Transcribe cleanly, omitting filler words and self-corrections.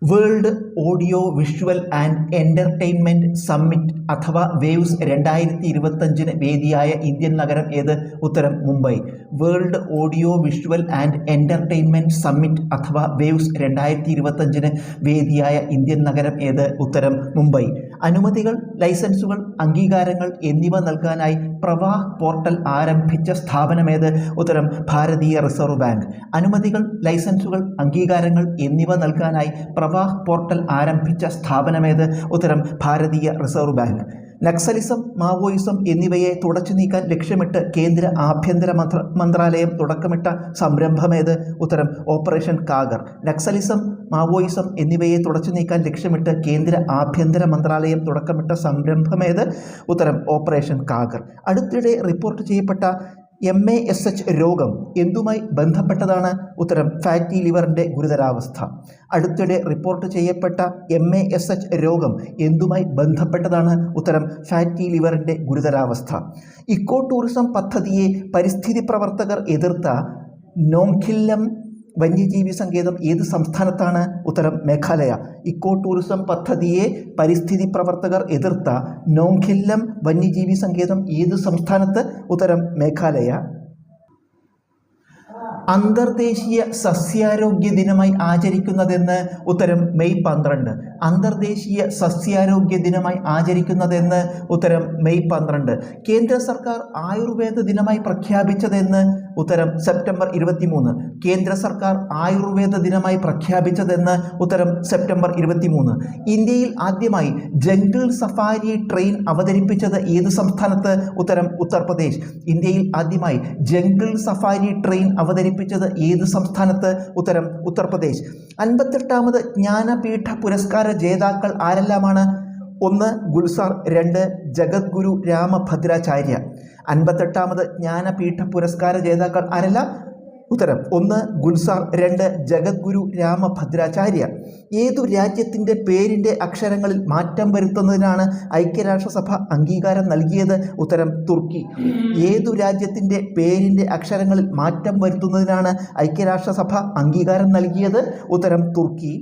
World audio visual and entertainment summit അഥവാ waves 2025 വേദിയായ Indian നഗരം ഏത്? ഉത്തരം Mumbai. World audio visual and entertainment summit അഥവാ വേവ്സ് 2025 വേദിയായ ഇന്ത്യൻ നഗരം ഏത്? ഉത്തരം മുംബൈ. അനുമതികൾ, ലൈസൻസുകൾ, അംഗീകാരങ്ങൾ എന്നിവ നൽകാനായി പ്രവാഹ് പോർട്ടൽ ആരംഭിച്ച സ്ഥാപനമേത്? ഉത്തരം ഭാരതീയ റിസർവ് ബാങ്ക്. അനുമതികൾ, ലൈസൻസുകൾ, അംഗീകാരങ്ങൾ എന്നിവ നൽകാനായി പ്രവാഹ് പോർട്ടൽ ആരംഭിച്ച സ്ഥാപനമേത്? ഉത്തരം ഭാരതീയ റിസർവ് ബാങ്ക്. നക്സലിസം, മാവോയിസം എന്നിവയെ തുടച്ചു നീക്കാൻ ലക്ഷ്യമിട്ട് കേന്ദ്ര ആഭ്യന്തര മന്ത്രാലയം തുടക്കമിട്ട സംരംഭമേത്? ഉത്തരം ഓപ്പറേഷൻ കാഗർ. നക്സലിസം, മാവോയിസം എന്നിവയെ തുടച്ചു നീക്കാൻ ലക്ഷ്യമിട്ട് കേന്ദ്ര ആഭ്യന്തര മന്ത്രാലയം തുടക്കമിട്ട സംരംഭമേത്? ഉത്തരം ഓപ്പറേഷൻ കാഗർ. അടുത്തിടെ റിപ്പോർട്ട് ചെയ്യപ്പെട്ട MASH രോഗം എന്തുമായി ബന്ധപ്പെട്ടതാണ്? ഉത്തരം ഫാറ്റി ലിവറിൻ്റെ ഗുരുതരാവസ്ഥ. അടുത്തിടെ റിപ്പോർട്ട് ചെയ്യപ്പെട്ട MASH രോഗം എന്തുമായി ബന്ധപ്പെട്ടതാണ്? ഉത്തരം ഫാറ്റി ലിവറിൻ്റെ ഗുരുതരാവസ്ഥ. ഇക്കോ ടൂറിസം പദ്ധതിയെ പരിസ്ഥിതി പ്രവർത്തകർ എതിർത്ത നോംഖില്ലം വന്യജീവി സങ്കേതം ഏത് സംസ്ഥാനത്താണ്? ഉത്തരം മേഘാലയ. ഇക്കോ ടൂറിസം പദ്ധതിയെ പരിസ്ഥിതി പ്രവർത്തകർ എതിർത്ത നോംഖില്ലം വന്യജീവി സങ്കേതം ഏത് സംസ്ഥാനത്ത്? ഉത്തരം മേഘാലയ. അന്തർദേശീയ സസ്യാരോഗ്യ ദിനമായി ആചരിക്കുന്നതെന്ന്? ഉത്തരം മെയ് 12. അന്തർദേശീയ സസ്യാരോഗ്യ ദിനമായി ആചരിക്കുന്നതെന്ന്? ഉത്തരം മെയ് 12. കേന്ദ്ര സർക്കാർ ആയുർവേദ ദിനമായി പ്രഖ്യാപിച്ചതെന്ന്? ഉത്തരം സെപ്റ്റംബർ 23. കേന്ദ്ര സർക്കാർ ആയുർവേദ ദിനമായി പ്രഖ്യാപിച്ചതെന്ന്? ഉത്തരം സെപ്റ്റംബർ 23. ഇന്ത്യയിൽ ആദ്യമായി ജംഗിൾ സഫാരി ട്രെയിൻ അവതരിപ്പിച്ചത് ഏത് സംസ്ഥാനത്ത്? ഉത്തരം ഉത്തർപ്രദേശ്. ഇന്ത്യയിൽ ആദ്യമായി ജംഗിൾ സഫാരി ട്രെയിൻ അവതരിപ്പിച്ചത് ഏത് സംസ്ഥാനത്ത്? ഉത്തരം ഉത്തർപ്രദേശ്. 58ാമത് ജ്ഞാനപീഠ പുരസ്കാര ജേതാക്കൾ ആരെല്ലാമാണ്? 1 ഗുൽസാർ, 2 ജഗദ്ഗുരു രാമഭദ്രാചാര്യ. 58ാമത് ജ്ഞാനപീഠ പുരസ്കാര ജേതാക്കൾ ആരല്ല? ഉത്തരം 1 ഗുൽസാർ, 2 ജഗദ്ഗുരു രാമഭദ്രാചാര്യ. ഏതു രാജ്യത്തിൻ്റെ പേരിൻ്റെ അക്ഷരങ്ങളിൽ മാറ്റം വരുത്തുന്നതിനാണ് ഐക്യരാഷ്ട്രസഭ അംഗീകാരം നൽകിയത്? ഉത്തരം തുർക്കി. ഏതു രാജ്യത്തിൻ്റെ പേരിൻ്റെ അക്ഷരങ്ങളിൽ മാറ്റം വരുത്തുന്നതിനാണ് ഐക്യരാഷ്ട്രസഭ അംഗീകാരം നൽകിയത്? ഉത്തരം തുർക്കി.